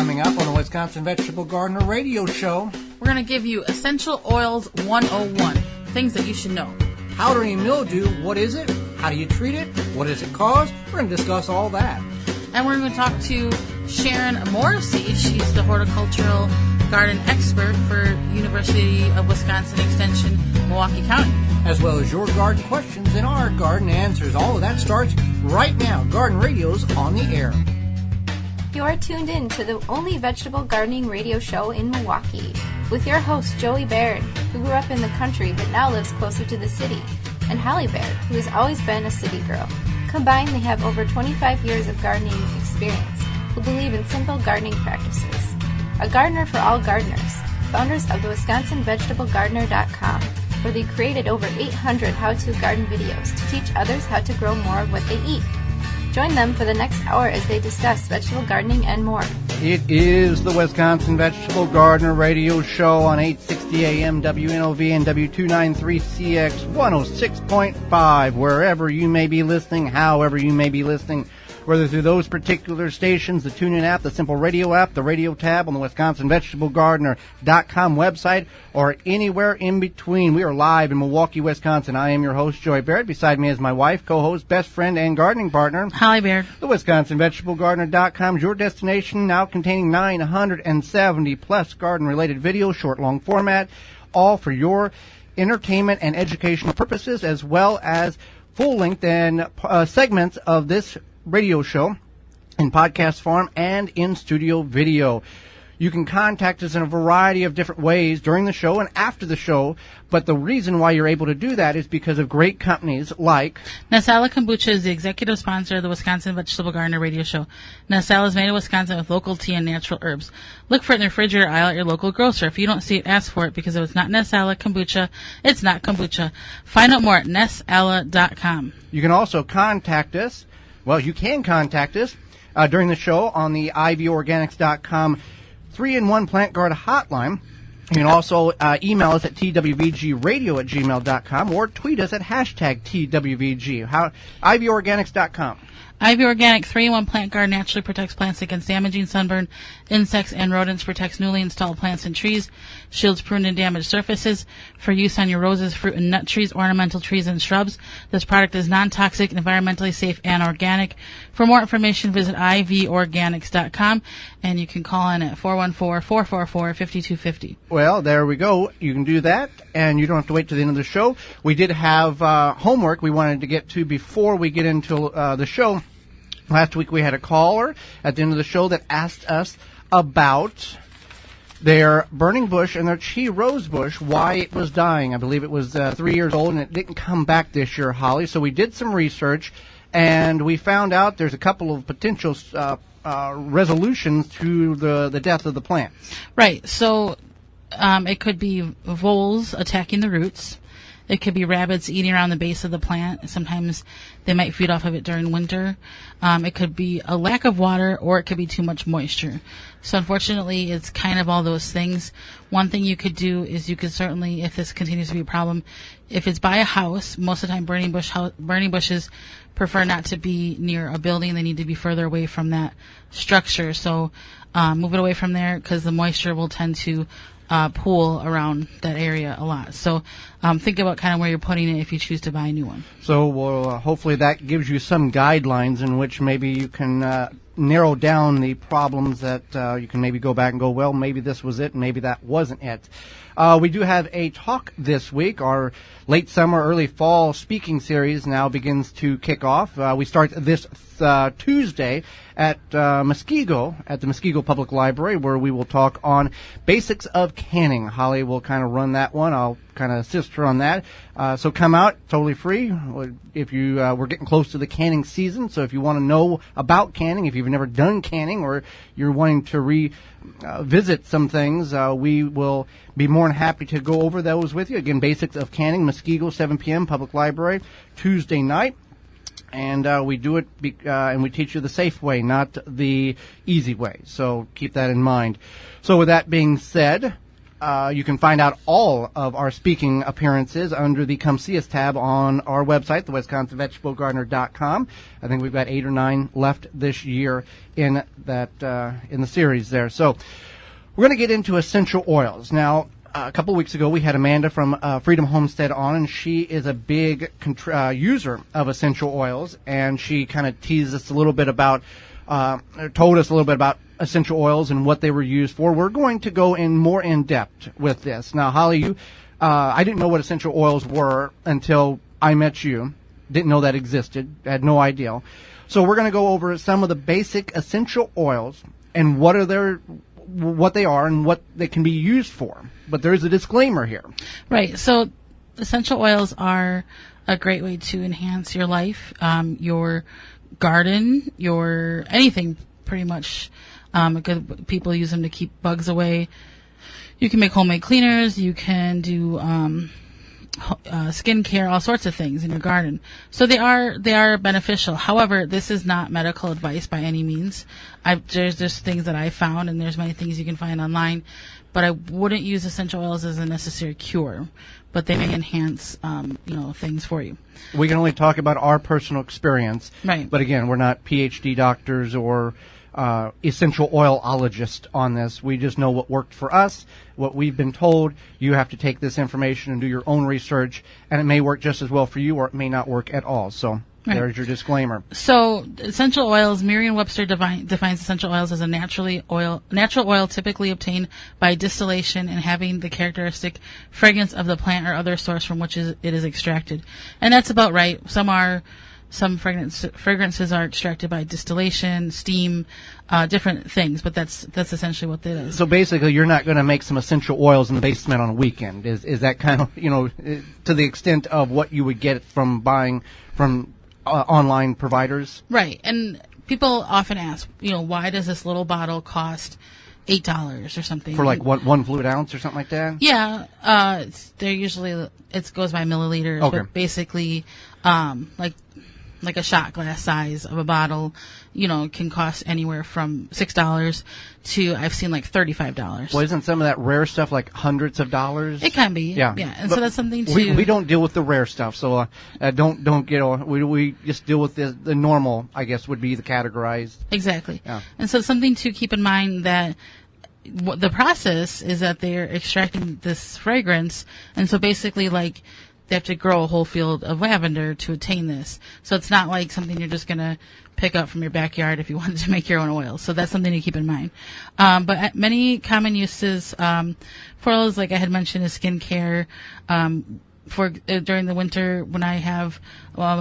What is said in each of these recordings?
Coming up on the Wisconsin Vegetable Gardener Radio Show, we're going to give you Essential Oils 101, things that you should know. Powdery mildew, what is it? How do you treat it? What does it cause? We're going to discuss all that. And we're going to talk to Sharon Morrissey. She's the horticultural garden expert for University of Wisconsin Extension, Milwaukee County. As well as your garden questions and our garden answers. All of that starts right now. Garden Radio's on the air. You are tuned in to the only vegetable gardening radio show in Milwaukee with your host, Joey Baird, who grew up in the country but now lives closer to the city, and Holly Baird, who has always been a city girl. Combined, they have over 25 years of gardening experience who believe in simple gardening practices. A gardener for all gardeners, founders of the WisconsinVegetableGardener.com, where they created over 800 how-to garden videos to teach others how to grow more of what they eat. Join them for the next hour as they discuss vegetable gardening and more. It is the Wisconsin Vegetable Gardener Radio Show on 860 AM WNOV and W293CX 106.5. Wherever you may be listening, however you may be listening, whether through those particular stations, the TuneIn app, the Simple Radio app, the radio tab on the WisconsinVegetableGardener.com website, or anywhere in between. We are live in Milwaukee, Wisconsin. I am your host, Joy Baird. Beside me is my wife, co-host, best friend, and gardening partner, Holly Baird. The WisconsinVegetableGardener.com is your destination, now containing 970-plus garden-related videos, short, long format, all for your entertainment and educational purposes, as well as full-length and segments of this radio show in podcast form and in studio video. You can contact us in a variety of different ways during the show and after the show, but the reason why you're able to do that is because of great companies like Nasala Kombucha is the executive sponsor of the Wisconsin Vegetable Gardener Radio Show. Nasala is made in Wisconsin with local tea and natural herbs. Look for it in the refrigerator aisle at your local grocer. If you don't see it, ask for it, because if it's not Nasala Kombucha, it's not kombucha. Find out more at nasala.com. You can also contact us. Well, you can contact us during the show on the ivorganics.com 3-in-1 Plant Guard hotline. You can also email us at twvgradio@gmail.com or tweet us at hashtag TWVG. ivorganics.com. Ivy Organic 3-in-1 Plant Guard naturally protects plants against damaging sunburn, insects, and rodents, protects newly installed plants and trees, shields pruned and damaged surfaces for use on your roses, fruit and nut trees, ornamental trees, and shrubs. This product is non-toxic, environmentally safe, and organic. For more information, visit ivorganics.com, and you can call in at 414-444-5250. Well, there we go. You can do that, and you don't have to wait to the end of the show. We did have homework we wanted to get to before we get into the show. Last week we had a caller at the end of the show that asked us about their burning bush and their chi rose bush, why it was dying. I believe it was 3 years old, and it didn't come back this year, Holly. So we did some research, and we found out there's a couple of potential resolutions to the death of the plants. Right. So it could be voles attacking the roots. It could be rabbits eating around the base of the plant. Sometimes they might feed off of it during winter. It could be a lack of water, or it could be too much moisture. So unfortunately, it's kind of all those things. One thing you could do is you could certainly, if this continues to be a problem, if it's by a house, most of the time burning bushes prefer not to be near a building. They need to be further away from that structure. So move it away from there, because the moisture will tend to pool around that area a lot. So think about kind of where you're putting it if you choose to buy a new one. So hopefully that gives you some guidelines in which maybe you can narrow down the problems that you can maybe go back and go, well, maybe this was it, and maybe that wasn't it. We do have a talk this week. Our late summer, early fall speaking series now begins to kick off. We start this Tuesday at Muskego, at the Muskego Public Library, where we will talk on basics of canning. Holly will kind of run that one. I'll kind of assist her on that. So come out, totally free. If you we're getting close to the canning season, so if you want to know about canning, if you've never done canning, or you're wanting to visit some things, we will be more than happy to go over those with you. Again, basics of canning, Muskego, 7 p.m., Public Library, Tuesday night. And we do it, and we teach you the safe way, not the easy way. So keep that in mind. So with that being said, You can find out all of our speaking appearances under the Come See Us tab on our website, the WisconsinVegetableGardener.com. I think we've got 8 or 9 left this year in that in the series there. So we're going to get into essential oils. Now, a couple of weeks ago, we had Amanda from Freedom Homestead on, and she is a big user of essential oils, and she kind of teased us a little bit about, told us a little bit about essential oils and what they were used for. We're going to go in more in depth with this. Now, Holly, I didn't know what essential oils were until I met you. Didn't know that existed. Had no idea. So we're going to go over some of the basic essential oils and what they are and what they can be used for. But there is a disclaimer here. Right. So essential oils are a great way to enhance your life, your garden, your anything pretty much. People use them to keep bugs away. You can make homemade cleaners. You can do skincare, all sorts of things in your garden. So they are beneficial. However, this is not medical advice by any means. There's just things that I found, and there's many things you can find online. But I wouldn't use essential oils as a necessary cure. But they may enhance, things for you. We can only talk about our personal experience. Right. But again, we're not PhD doctors or essential oilologist on this. We just know what worked for us, what we've been told. You have to take this information and do your own research, and it may work just as well for you, or it may not work at all. So there's your disclaimer. So essential oils, Merriam-Webster defines essential oils as a natural oil typically obtained by distillation and having the characteristic fragrance of the plant or other source from which it is extracted. And that's about right. Some fragrances are extracted by distillation, steam, different things, but that's essentially what that is. So basically, you're not going to make some essential oils in the basement on a weekend. Is that kind of, to the extent of what you would get from buying from online providers? Right. And people often ask, why does this little bottle cost $8 or something? For like one fluid ounce or something like that? Yeah. They're usually, it goes by milliliters. Okay. But basically, like a shot glass size of a bottle, can cost anywhere from $6 to, I've seen like $35. Well, isn't some of that rare stuff like hundreds of dollars? It can be. Yeah. And but so that's something we don't deal with the rare stuff, so don't get, we just deal with the normal, I guess, would be the categorized. Exactly. Yeah. And so something to keep in mind that the process is that they're extracting this fragrance, and so basically like they have to grow a whole field of lavender to attain this. So it's not like something you're just going to pick up from your backyard if you wanted to make your own oil. So that's something to keep in mind. But many common uses for oils, like I had mentioned, is skincare. During the winter, when I have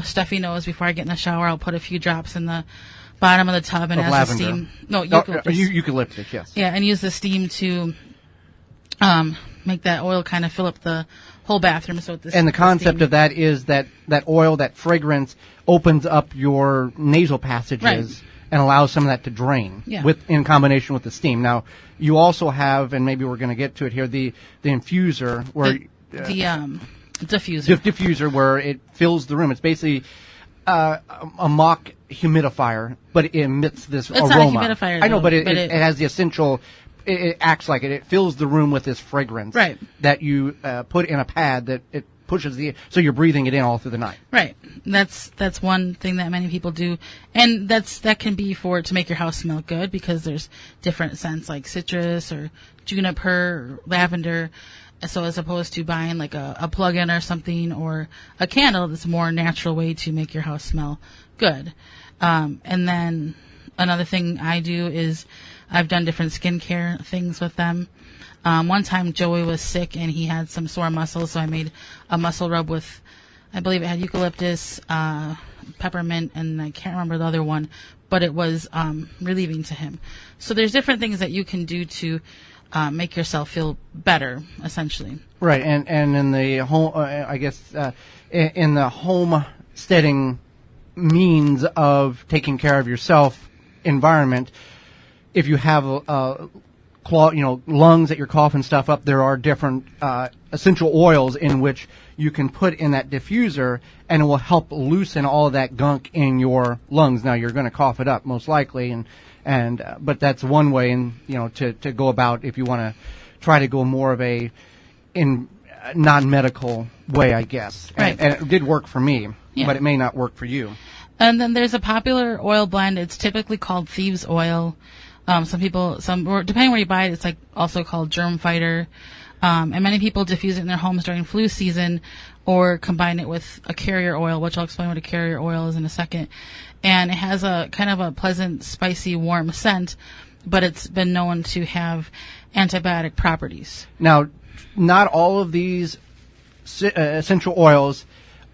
stuffy nose, before I get in the shower, I'll put a few drops in the bottom of the tub and of as lavender. the steam. No, eucalyptus. Yes. Yeah, and use the steam to make that oil kind of fill up the whole bathroom. And the concept of that is that oil, that fragrance, opens up your nasal passages and allows some of that to drain in combination with the steam. Now, you also have, and maybe we're going to get to it here, the infuser where diffuser. Diffuser where it fills the room. It's basically a mock humidifier, but it emits this aroma. It's not a humidifier, I know, though, but it has the essential. It acts like it. It fills the room with this fragrance that you put in a pad that it pushes so you're breathing it in all through the night. Right. That's one thing that many people do, and that can be to make your house smell good because there's different scents like citrus or juniper, or lavender. So as opposed to buying like a plug-in or something or a candle, that's a more natural way to make your house smell good. And then another thing I do is I've done different skincare things with them. One time Joey was sick and he had some sore muscles, so I made a muscle rub with, I believe it had eucalyptus, peppermint, and I can't remember the other one, but it was relieving to him. So there's different things that you can do to make yourself feel better, essentially. Right, and in the home, in the homesteading means of taking care of yourself environment, if you have lungs that you're coughing stuff up, there are different essential oils in which you can put in that diffuser, and it will help loosen all of that gunk in your lungs. Now you're going to cough it up most likely, but that's one way, to go about if you want to try to go more of a non-medical way, I guess. Right. And it did work for me, Yeah. but it may not work for you. And then there's a popular oil blend. It's typically called thieves oil. Or depending where you buy it, it's like also called germ fighter. And many people diffuse it in their homes during flu season or combine it with a carrier oil, which I'll explain what a carrier oil is in a second. And it has a kind of a pleasant, spicy, warm scent, but it's been known to have antibiotic properties. Now, not all of these essential oils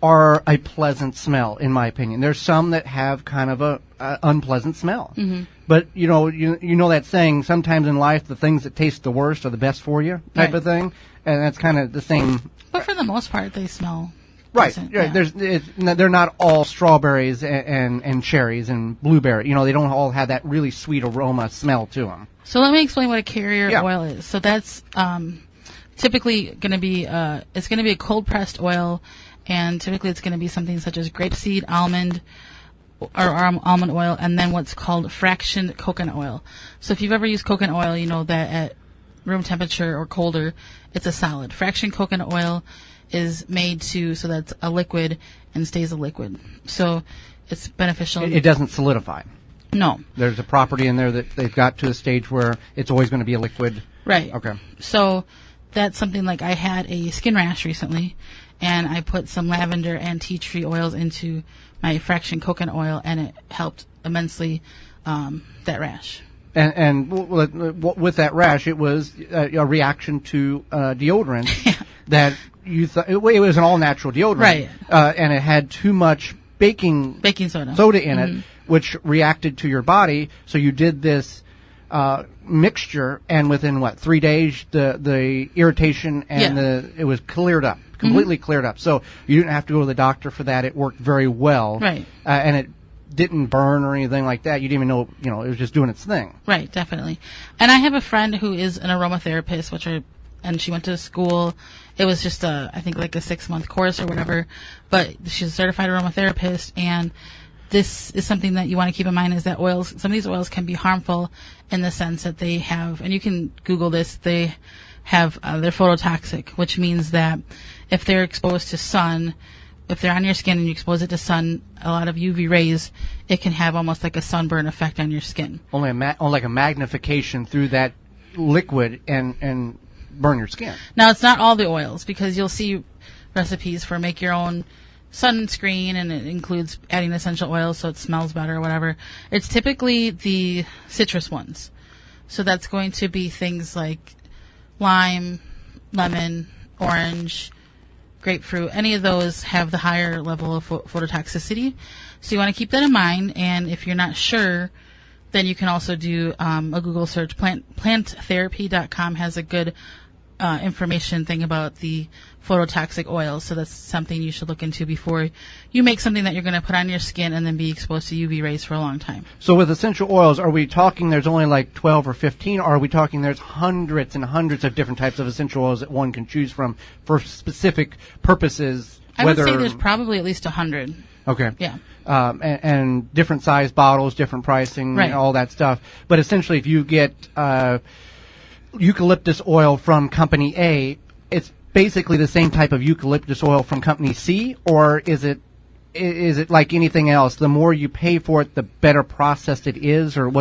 are a pleasant smell, in my opinion. There's some that have kind of a unpleasant smell. Mm-hmm. But you know that saying, sometimes in life the things that taste the worst are the best for you, type Right. of thing, and that's kind of the same. But for the most part, they smell Right. decent, Yeah. yeah. They're not all strawberries and cherries and blueberry. They don't all have that really sweet aroma smell to them. So let me explain what a carrier Yeah. oil is. So that's typically going to be it's going to be a cold pressed oil, and typically it's going to be something such as grapeseed, almond, or almond oil, and then what's called fractioned coconut oil. So if you've ever used coconut oil, you know that at room temperature or colder, it's a solid. Fractioned coconut oil is made so that's a liquid and stays a liquid. So it's beneficial. It doesn't solidify. No. There's a property in there that they've got to a stage where it's always going to be a liquid. Right. Okay. So that's something like I had a skin rash recently, and I put some lavender and tea tree oils into my fraction coconut oil, and it helped immensely that rash. And with that rash, it was a reaction to deodorant that you thought it was an all-natural deodorant. Right. And it had too much baking soda in it, which reacted to your body. So you did this mixture, and within 3 days, the irritation and it was cleared up, completely cleared up. So you didn't have to go to the doctor for that. It worked very well. Right. And it didn't burn or anything like that. You didn't even know, it was just doing its thing. Right, definitely. And I have a friend who is an aromatherapist, and she went to school. It was just I think like a 6-month course or whatever, but she's a certified aromatherapist, and this is something that you want to keep in mind, is that some of these oils can be harmful in the sense that they have, and you can Google this, they're phototoxic, which means that if they're exposed to sun, if they're on your skin and you expose it to sun, a lot of UV rays, it can have almost like a sunburn effect on your skin. Only like a magnification through that liquid and burn your skin. Now, it's not all the oils, because you'll see recipes for make your own sunscreen, and it includes adding essential oils so it smells better or whatever. It's typically the citrus ones. So that's going to be things like lime, lemon, orange, grapefruit. Any of those have the higher level of phototoxicity. So you want to keep that in mind, and if you're not sure, then you can also do a Google search. Planttherapy.com has a good information thing about the phototoxic oils, so that's something you should look into before you make something that you're going to put on your skin and then be exposed to UV rays for a long time. So with essential oils, are we talking there's only like 12 or 15, or are we talking there's hundreds and hundreds of different types of essential oils that one can choose from for specific purposes? I would say there's probably at least 100. Okay. Yeah. And different size bottles, different pricing, right, all that stuff. But essentially, if you get eucalyptus oil from company A, it's basically the same type of eucalyptus oil from company C, or is it like anything else? The more you pay for it, the better processed it is, or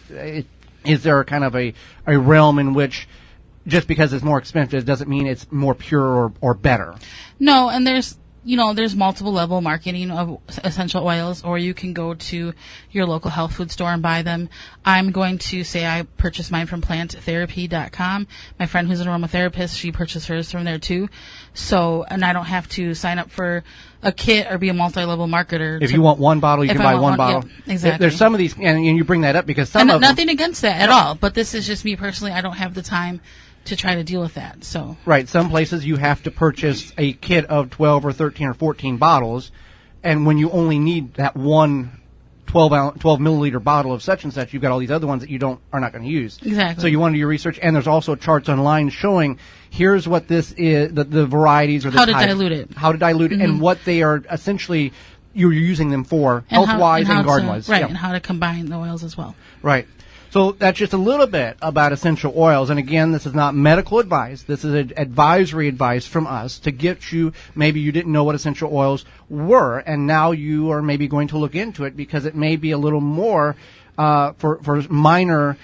is there kind of a realm in which just because it's more expensive doesn't mean it's more pure or better? No, and there's multiple level marketing of essential oils, or you can go to your local health food store and buy them. I'm going to say I purchased mine from planttherapy.com. My friend who's an aromatherapist, she purchased hers from there too. So, and I don't have to sign up for a kit or be a multi-level marketer. If you want one bottle, you can buy one bottle. Yeah, exactly. There's some of these, and you bring that up because some of them. Nothing against that at all, but this is just me personally. I don't have the time to try to deal with that. So right, some places you have to purchase a kit of 12 or 13 or 14 bottles, and when you only need that one 12 milliliter bottle of such and such, you've got all these other ones that you are not going to use. Exactly. So you want to do your research, and there's also charts online showing here's what this is, the varieties or the how to types, dilute it, and what they are essentially you're using them for, health-wise and garden-wise. Right, and how to combine the oils as well. Right. So that's just a little bit about essential oils. And again, this is not medical advice. This is advisory advice from us to get you, maybe you didn't know what essential oils were, and now you are maybe going to look into it because it may be a little more for minor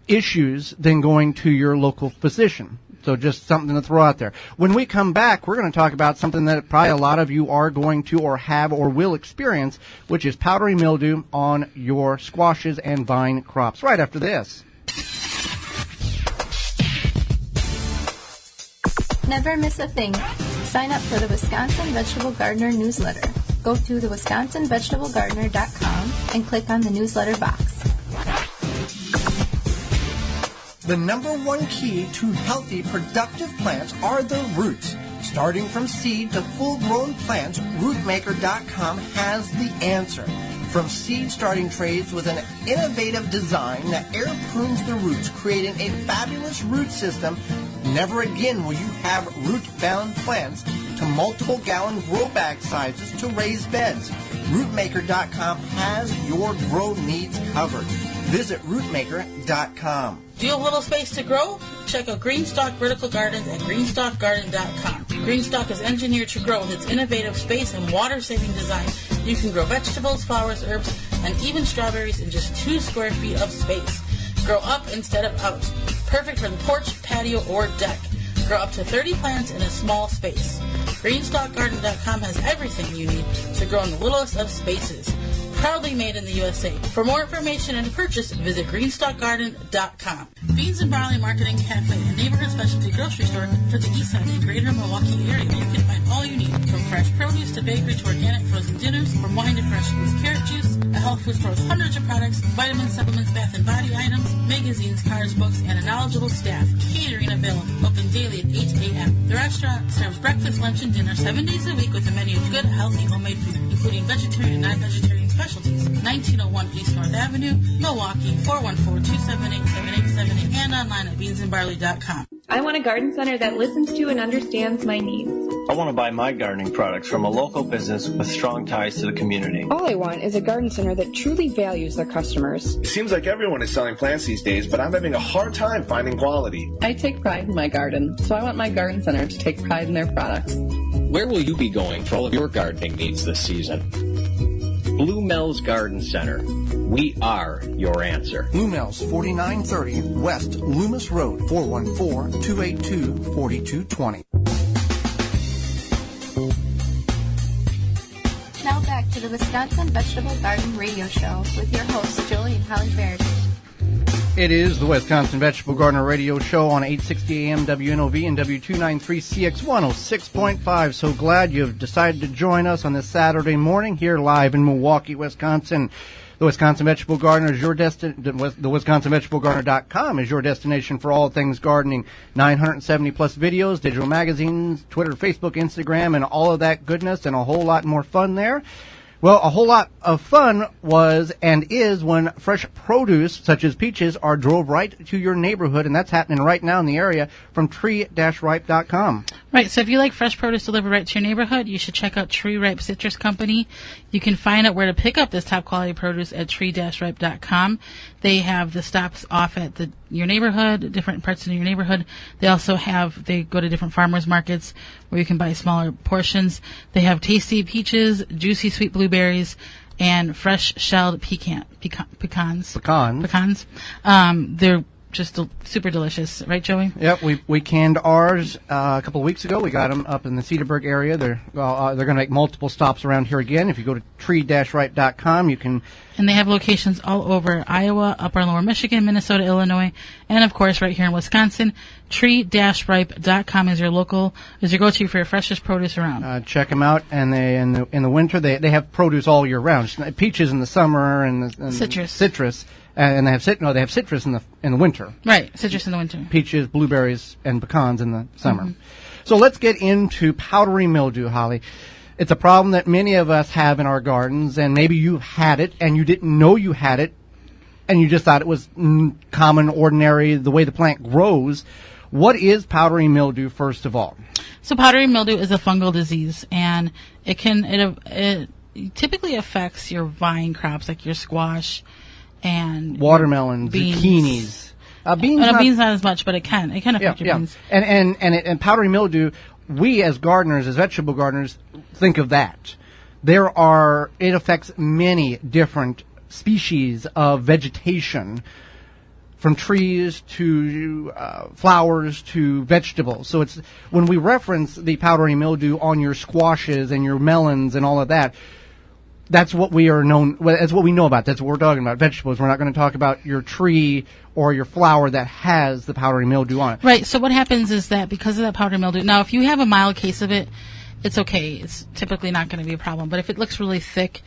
issues than going to your local physician. So just something to throw out there. When we come back, we're going to talk about something that probably a lot of you are going to or have or will experience, which is powdery mildew on your squashes and vine crops. Right after this. Never miss a thing. Sign up for the Wisconsin Vegetable Gardener newsletter. Go to the WisconsinVegetableGardener.com and click on the newsletter box. The number one key to healthy, productive plants are the roots. Starting from seed to full-grown plants, rootmaker.com has the answer. From seed starting trays with an innovative design that air prunes the roots, creating a fabulous root system, never again will you have root-bound plants, to multiple gallon grow bag sizes to raised beds. Rootmaker.com has your grow needs covered. Visit rootmaker.com. Do you have a little space to grow? Check out Greenstock Vertical Gardens at greenstockgarden.com. Greenstock is engineered to grow with its innovative space and water-saving design. You can grow vegetables, flowers, herbs, and even strawberries in just 2 square feet of space. Grow up instead of out. Perfect for the porch, patio, or deck. Grow up to 30 plants in a small space. GreenstockGarden.com has everything you need to grow in the littlest of spaces. Proudly made in the USA. For more information and to purchase, visit greenstockgarden.com. Beans and Barley Marketing Cafe, a neighborhood specialty grocery store for the east side and greater Milwaukee area. You can find all you need, from fresh produce to bakery to organic frozen dinners, from wine to fresh squeezed carrot juice. A health food store with hundreds of products, vitamins, supplements, bath and body items, magazines, cards, books, and a knowledgeable staff. Catering available, open daily at 8 a.m. The restaurant serves breakfast, lunch, and dinner 7 days a week with a menu of good, healthy, homemade food, including vegetarian and non-vegetarian specialties. 1901 East North Avenue, Milwaukee, 414-278-7878, and online at beansandbarley.com. I want a garden center that listens to and understands my needs. I want to buy my gardening products from a local business with strong ties to the community. All I want is a garden center that truly values their customers. It seems like everyone is selling plants these days, but I'm having a hard time finding quality. I take pride in my garden, so I want my garden center to take pride in their products. Where will you be going for all of your gardening needs this season? Blue Mel's Garden Center. We are your answer. Blue Mel's, 4930 West Loomis Road, 414-282-4220. Now back to the Wisconsin Vegetable Garden Radio Show with your hosts, Joey and Holly Baird. It is the Wisconsin Vegetable Gardener Radio Show on 860 AM WNOV and W293CX 106.5. So glad you've decided to join us on this Saturday morning here live in Milwaukee, Wisconsin. The Wisconsin Vegetable Gardener is your the WisconsinVegetableGardener.com is your destination for all things gardening. 970 plus videos, digital magazines, Twitter, Facebook, Instagram, and all of that goodness, and a whole lot more fun there. Well, a whole lot of fun was and is when fresh produce, such as peaches, are drove right to your neighborhood, and that's happening right now in the area from tree-ripe.com. Right, so if you like fresh produce delivered right to your neighborhood, you should check out Tree Ripe Citrus Company. You can find out where to pick up this top-quality produce at tree-ripe.com. They have the stops off at your neighborhood, different parts of your neighborhood. They also they go to different farmers markets where you can buy smaller portions. They have tasty peaches, juicy sweet blueberries, and fresh shelled pecans. Pecans. They're just super delicious, right, Joey? Yep, we canned ours a couple of weeks ago. We got them up in the Cedarburg area. They're going to make multiple stops around here again. If you go to tree-ripe.com, you can. And they have locations all over Iowa, Upper and Lower Michigan, Minnesota, Illinois, and of course right here in Wisconsin. Tree-ripe.com is your go-to for your freshest produce around. Check them out, and in the winter they have produce all year round. Peaches in the summer and citrus. And they have citrus in the winter. Right, citrus in the winter. Peaches, blueberries, and pecans in the summer. Mm-hmm. So let's get into powdery mildew, Holly. It's a problem that many of us have in our gardens, and maybe you've had it and you didn't know you had it, and you just thought it was common, ordinary, the way the plant grows. What is powdery mildew, first of all? So powdery mildew is a fungal disease, and it typically affects your vine crops, like your squash and watermelon, zucchinis. Beans not as much, but it can affect your beans. And powdery mildew, we as gardeners, as vegetable gardeners, think of that. It affects many different species of vegetation, from trees to flowers to vegetables. So it's when we reference the powdery mildew on your squashes and your melons and all of that, that's what we that's what we know about. That's what we're talking about, vegetables. We're not going to talk about your tree or your flower that has the powdery mildew on it. Right. So what happens is that because of that powdery mildew, now if you have a mild case of it, it's okay. It's typically not going to be a problem. But if it looks really thick,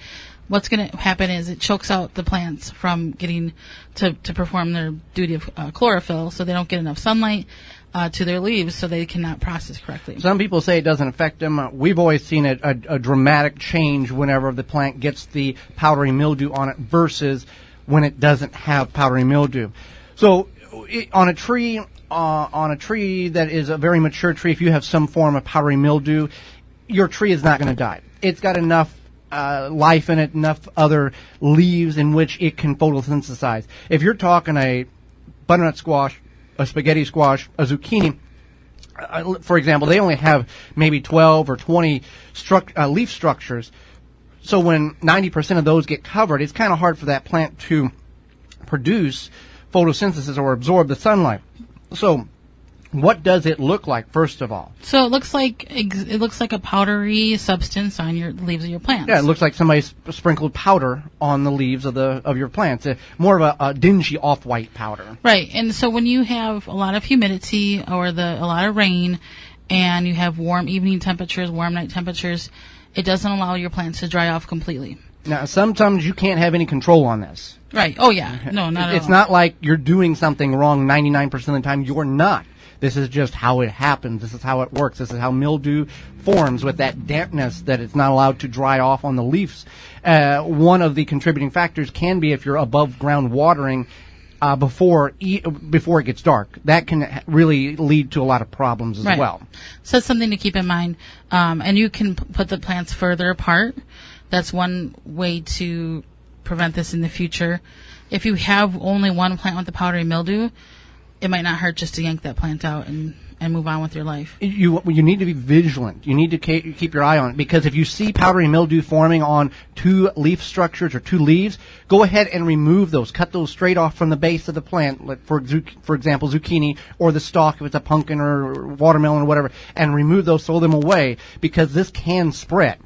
what's going to happen is it chokes out the plants from getting to perform their duty of chlorophyll, so they don't get enough sunlight to their leaves, so they cannot process correctly. Some people say it doesn't affect them. We've always seen a dramatic change whenever the plant gets the powdery mildew on it versus when it doesn't have powdery mildew. So on a tree that is a very mature tree, if you have some form of powdery mildew, your tree is not going to die. It's got enough life in it, enough other leaves in which it can photosynthesize. If you're talking a butternut squash, a spaghetti squash, a zucchini, for example, they only have maybe 12 or 20 leaf structures. So when 90% of those get covered, it's kind of hard for that plant to produce photosynthesis or absorb the sunlight. So what does it look like, first of all? So it looks like a powdery substance on your leaves of your plants. Yeah, it looks like somebody sprinkled powder on the leaves of your plants. More of a dingy off-white powder. Right, and so when you have a lot of humidity or a lot of rain, and you have warm evening temperatures, warm night temperatures, it doesn't allow your plants to dry off completely. Now, sometimes you can't have any control on this. Right. Oh yeah. No, not at all. It's not like you're doing something wrong 99% of the time. You're not. This is just how it happens. This is how it works. This is how mildew forms with that dampness that it's not allowed to dry off on the leaves. One of the contributing factors can be if you're above ground watering before it gets dark. That can really lead to a lot of problems as well. So that's something to keep in mind. And you can put the plants further apart. That's one way to prevent this in the future. If you have only one plant with the powdery mildew, it might not hurt just to yank that plant out and move on with your life. You need to be vigilant. You need to keep your eye on it, because if you see powdery mildew forming on 2 leaf structures or 2 leaves, go ahead and remove those. Cut those straight off from the base of the plant, like for example, zucchini, or the stalk if it's a pumpkin or watermelon or whatever, and remove those, throw them away, because this can spread.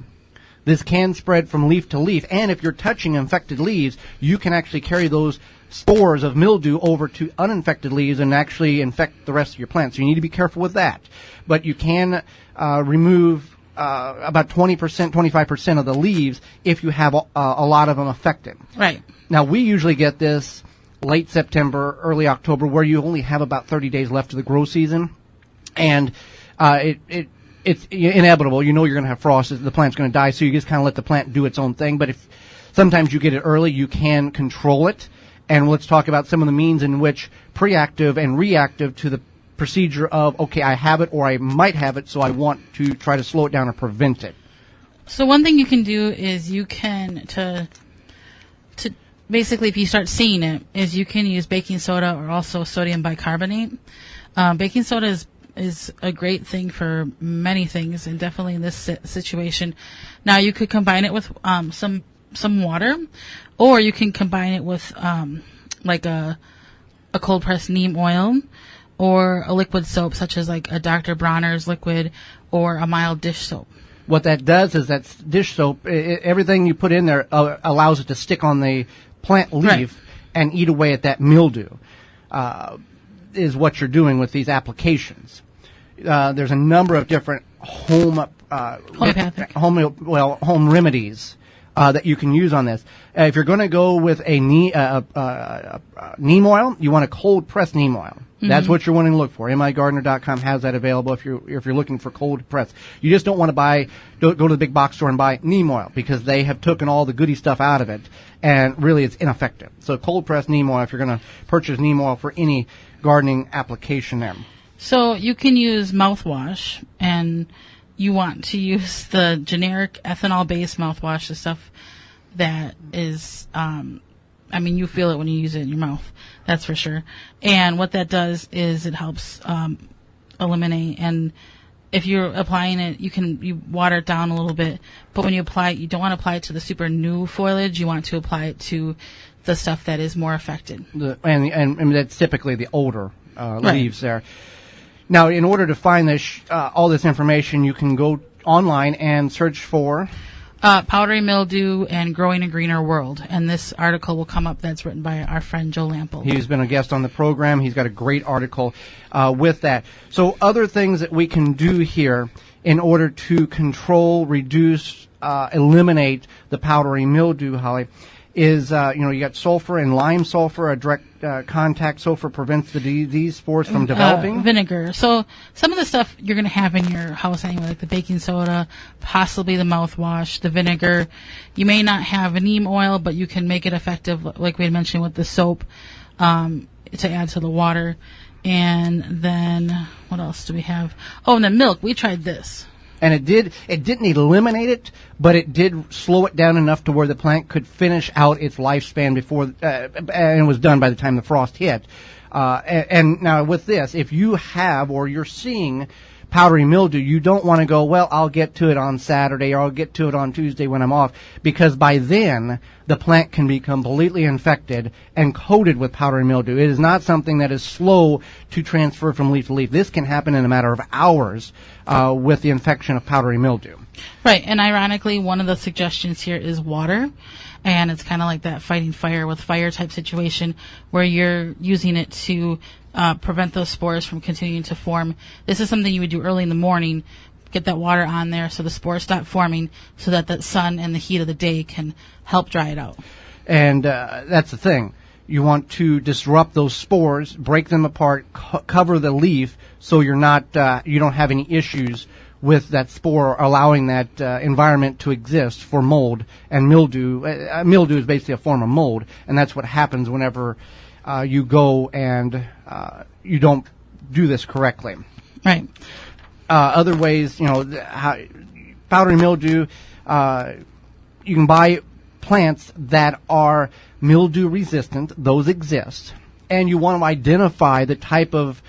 This can spread from leaf to leaf, and if you're touching infected leaves, you can actually carry those spores of mildew over to uninfected leaves and actually infect the rest of your plant. So you need to be careful with that. But you can remove about 20%, 25% of the leaves if you have a lot of them affected. Right. Now, we usually get this late September, early October, where you only have about 30 days left of the grow season. And it's inevitable. You know you're going to have frost. The plant's going to die, so you just kind of let the plant do its own thing. But if sometimes you get it early, you can control it. And let's talk about some of the means in which preactive and reactive to the procedure of, okay, I have it or I might have it, so I want to try to slow it down or prevent it. So one thing you can do is you can, to basically if you start seeing it, is you can use baking soda or also sodium bicarbonate. Baking soda is a great thing for many things, and definitely in this situation. Now you could combine it with some water, or you can combine it with like a cold pressed neem oil, or a liquid soap such as like a Dr. Bronner's liquid, or a mild dish soap. What that does is that dish soap, everything you put in there allows it to stick on the plant leaf and eat away at that mildew. Is what you're doing with these applications. There's a number of different home remedies that you can use on this. If you're going to go with a neem oil, you want a cold pressed neem oil. Mm-hmm. That's what you're wanting to look for. migardener.com has that available if you're looking for cold press. You just don't want to go to the big box store and buy neem oil, because they have taken all the goody stuff out of it, and really it's ineffective. So cold pressed neem oil if you're going to purchase neem oil for any gardening application there. So you can use mouthwash, and you want to use the generic ethanol-based mouthwash, the stuff that is I mean, you feel it when you use it in your mouth. That's for sure. And what that does is it helps eliminate. And if you're applying it, you water it down a little bit. But when you apply it, you don't want to apply it to the super new foliage. You want to apply it to the stuff that is more affected. And that's typically the older leaves there. Now, in order to find this, all this information, you can go online and search for Powdery Mildew and Growing a Greener World. And this article will come up that's written by our friend Joe Lample. He's been a guest on the program. He's got a great article with that. So other things that we can do here in order to control, reduce, eliminate the powdery mildew, Holly, is, you got sulfur and lime sulfur. A direct contact sulfur prevents the disease spores from developing. Vinegar. So some of the stuff you're going to have in your house anyway, like the baking soda, possibly the mouthwash, the vinegar. You may not have neem oil, but you can make it effective, like we had mentioned with the soap, to add to the water. And then what else do we have? Oh, and the milk. We tried this. And it didn't eliminate it, but it did slow it down enough to where the plant could finish out its lifespan before, and it was done by the time the frost hit. And now with this, if you have or you're seeing powdery mildew, you don't want to go, well, I'll get to it on Saturday or I'll get to it on Tuesday when I'm off, because by then the plant can be completely infected and coated with powdery mildew. It is not something that is slow to transfer from leaf to leaf. This can happen in a matter of hours with the infection of powdery mildew. Right, and ironically, one of the suggestions here is water, and it's kind of like that fighting fire with fire type situation where you're using it to prevent those spores from continuing to form. This is something you would do early in the morning, get that water on there so the spores stop forming, so that the sun and the heat of the day can help dry it out. And that's the thing. You want to disrupt those spores, break them apart, cover the leaf so you're not, you don't have any issues with that spore, allowing that environment to exist for mold and mildew. Mildew is basically a form of mold, and that's what happens whenever you go and you don't do this correctly. Right. Other ways, powdery mildew, you can buy plants that are mildew resistant. Those exist. And you want to identify the type of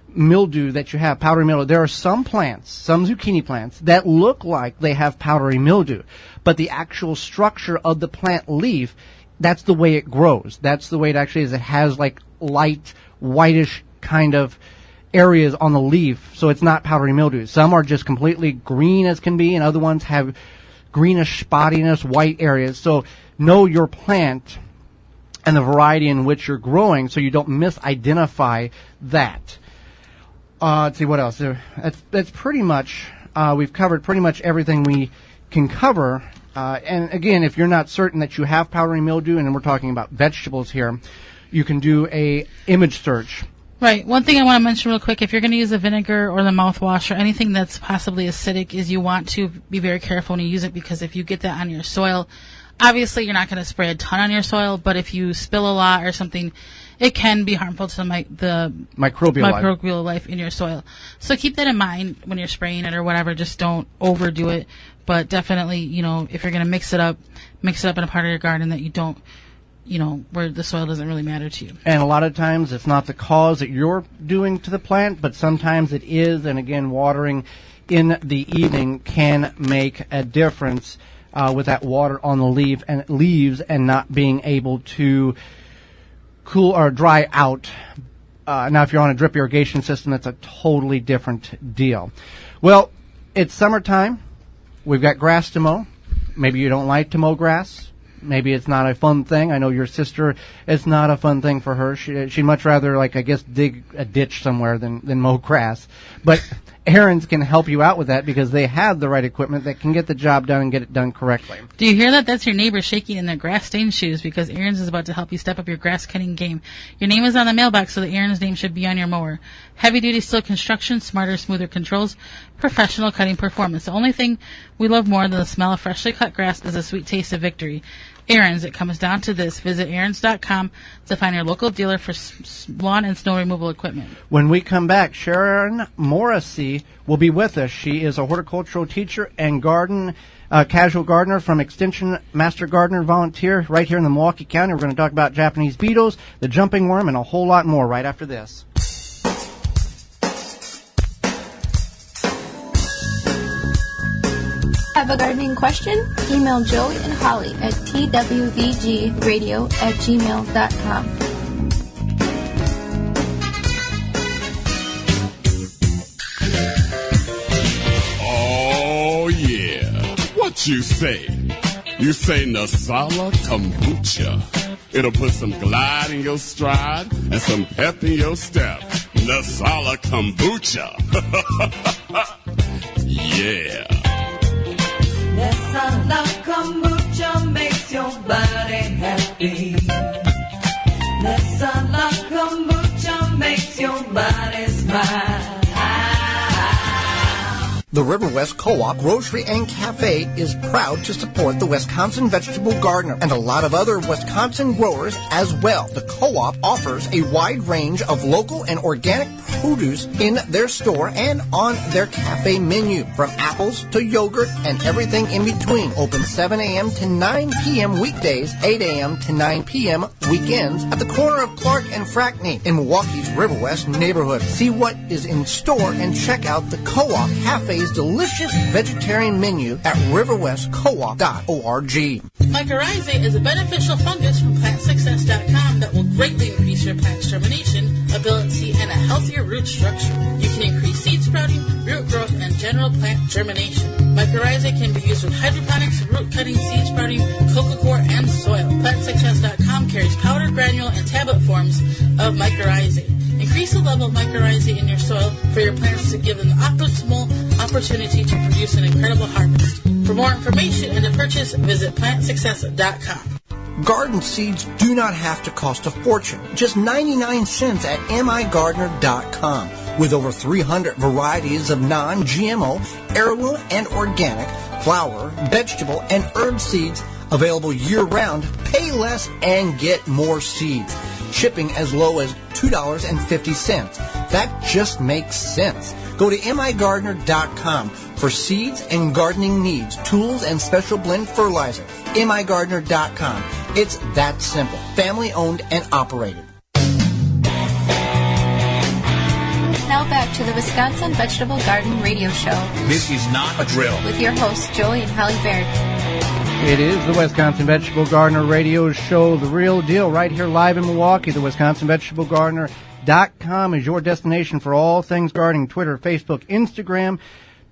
mildew that you have, powdery mildew. There are some plants, some zucchini plants, that look like they have powdery mildew, but the actual structure of the plant leaf, that's the way it grows. That's the way it actually is. It has like light, whitish kind of areas on the leaf, so it's not powdery mildew. Some are just completely green as can be, and other ones have greenish spottiness, white areas. So know your plant and the variety in which you're growing so you don't misidentify that. Let's see what else. That's pretty much, we've covered pretty much everything we can cover. And again, if you're not certain that you have powdery mildew, and we're talking about vegetables here, you can do a image search. Right. One thing I want to mention real quick, if you're going to use the vinegar or the mouthwash or anything that's possibly acidic, is you want to be very careful when you use it, because if you get that on your soil, obviously you're not going to spray a ton on your soil, but if you spill a lot or something, it can be harmful to the microbial life in your soil. So keep that in mind when you're spraying it or whatever. Just don't overdo it. But definitely, if you're going to mix it up in a part of your garden that you don't, where the soil doesn't really matter to you. And a lot of times it's not the cause that you're doing to the plant, but sometimes it is. And again, watering in the evening can make a difference with that water on the leaves and not being able to cool or dry out. Now, if you're on a drip irrigation system, that's a totally different deal. Well, it's summertime. We've got grass to mow. Maybe you don't like to mow grass. Maybe it's not a fun thing. I know your sister, it's not a fun thing for her. She'd much rather, dig a ditch somewhere than mow grass. But Aaron's can help you out with that because they have the right equipment that can get the job done and get it done correctly. Do you hear that? That's your neighbor shaking in their grass-stained shoes, because Aaron's is about to help you step up your grass-cutting game. Your name is on the mailbox, so that Aaron's name should be on your mower. Heavy-duty steel construction, smarter, smoother controls, professional cutting performance. The only thing we love more than the smell of freshly cut grass is the sweet taste of victory. Aaron's. It comes down to this. Visit aarons.com to find your local dealer for lawn and snow removal equipment. When we come back, Sharon Morrissey will be with us. She is a horticultural teacher and casual gardener from Extension Master Gardener Volunteer right here in the Milwaukee County. We're going to talk about Japanese beetles, the jumping worm, and a whole lot more right after this. Have a gardening question? Email Joey and Holly at twvgradio@gmail.com. Oh, yeah. What you say? You say Nasala Kombucha. It'll put some glide in your stride and some pep in your step. Nasala Kombucha. Yeah. Nasala Kombucha makes your body happy. Nasala Kombucha makes your body smile. The River West Co-op Grocery and Cafe is proud to support the Wisconsin Vegetable Gardener and a lot of other Wisconsin growers as well. The co-op offers a wide range of local and organic produce in their store and on their cafe menu, from apples to yogurt and everything in between. Open 7 a.m. to 9 p.m. weekdays, 8 a.m. to 9 p.m. weekends at the corner of Clark and Frackney in Milwaukee's River West neighborhood. See what is in store and check out the Co-op Cafe's delicious vegetarian menu at riverwestcoop.org. Mycorrhizae is a beneficial fungus from PlantSuccess.com that will greatly increase your plant's germination ability and a healthier root structure. You can increase seed sprouting, root growth, and general plant germination. Mycorrhizae can be used with hydroponics, root cutting, seed sprouting, coco coir, and soil. PlantSuccess.com carries powder, granule, and tablet forms of mycorrhizae. Increase the level of mycorrhizae in your soil for your plants to give them the optimal opportunity to produce an incredible harvest. For more information and to purchase, visit PlantSuccess.com. Garden seeds do not have to cost a fortune. Just 99 cents at migardener.com. With over 300 varieties of non-GMO, heirloom, and organic flower, vegetable, and herb seeds available year-round, pay less and get more seeds. Shipping as low as $2.50. That just makes sense. Go to migardener.com for seeds and gardening needs, tools, and special blend fertilizer. migardener.com. It's that simple. Family owned and operated. Now back to the Wisconsin Vegetable Garden Radio Show. This is not a drill. With your hosts, Joey and Holly Baird. It is the Wisconsin Vegetable Gardener Radio Show, the real deal, right here live in Milwaukee. The WisconsinVegetableGardener.com is your destination for all things gardening: Twitter, Facebook, Instagram,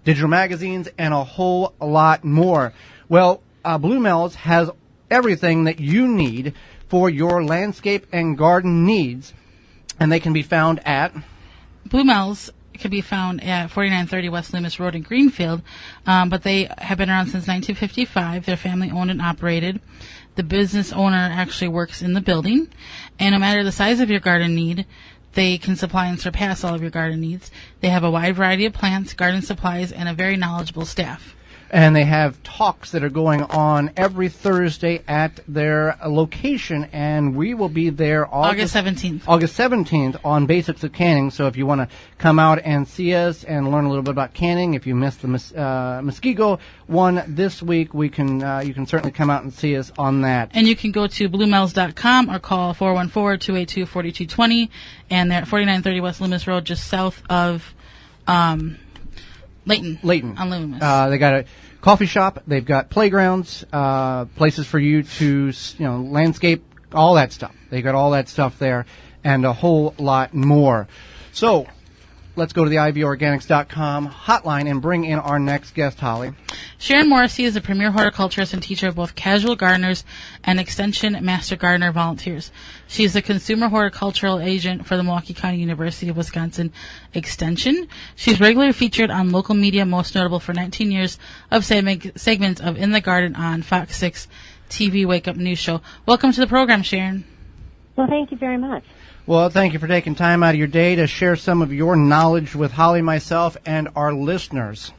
digital magazines, and a whole lot more. Well, Blue Mel's has everything that you need for your landscape and garden needs, and they can be found at Blue Mel's. Can be found at 4930 West Loomis Road in Greenfield, but they have been around since 1955. They're family owned and operated. The business owner actually works in the building, and no matter the size of your garden need, they can supply and surpass all of your garden needs. They have a wide variety of plants, garden supplies, and a very knowledgeable staff. And they have talks that are going on every Thursday at their location, and we will be there August 17th. August 17th on Basics of Canning. So if you want to come out and see us and learn a little bit about canning, if you missed the Muskego one this week, you can certainly come out and see us on that. And you can go to bluemels.com or call 414-282-4220, and they're at 4930 West Loomis Road, just south of Layton on Loomis. They got a coffee shop. They've got playgrounds, places for you to, landscape, all that stuff. They got all that stuff there and a whole lot more. So let's go to the ivorganics.com hotline and bring in our next guest, Holly. Sharon Morrissey is a premier horticulturist and teacher of both casual gardeners and Extension Master Gardener volunteers. She is a consumer horticultural agent for the Milwaukee County University of Wisconsin Extension. She's regularly featured on local media, most notable for 19 years of segments of In the Garden on Fox 6 TV Wake Up News Show. Welcome to the program, Sharon. Well, thank you very much. Well, thank you for taking time out of your day to share some of your knowledge with Holly, myself, and our listeners.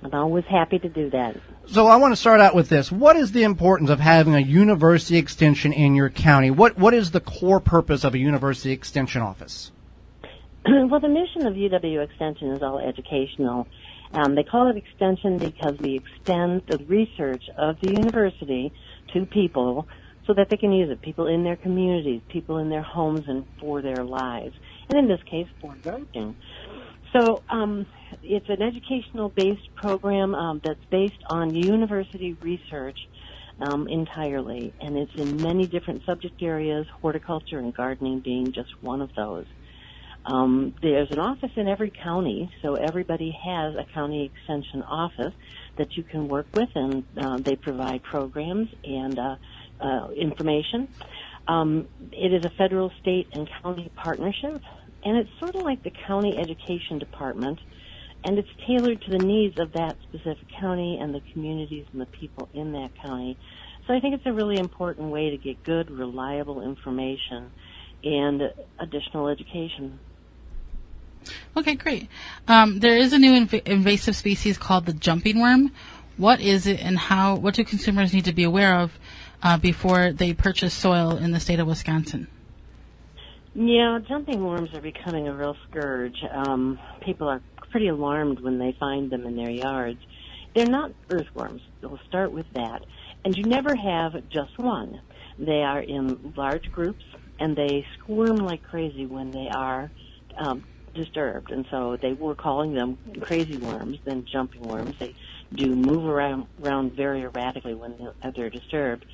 I'm always happy to do that. So I want to start out with this. What is the importance of having a university extension in your county? What is the core purpose of a university extension office? Well, the mission of UW Extension is all educational. They call it extension because we extend the research of the university to people so that they can use it, people in their communities, people in their homes, and for their lives. And in this case, for gardening. So it's an educational-based program that's based on university research entirely, and it's in many different subject areas, horticulture and gardening being just one of those. There's an office in every county, so everybody has a county extension office that you can work with, and they provide programs and information. It is a federal, state, and county partnership, and it's sort of like the county education department, and it's tailored to the needs of that specific county and the communities and the people in that county. So I think it's a really important way to get good, reliable information and additional education. Okay, great. There is a new invasive species called the jumping worm. What is it, and what do consumers need to be aware of before they purchase soil in the state of Wisconsin? Yeah, jumping worms are becoming a real scourge. People are pretty alarmed when they find them in their yards. They're not earthworms. We'll start with that. And you never have just one. They are in large groups, and they squirm like crazy when they are disturbed. And so we're calling them crazy worms than jumping worms. They do move around very erratically when they're disturbed.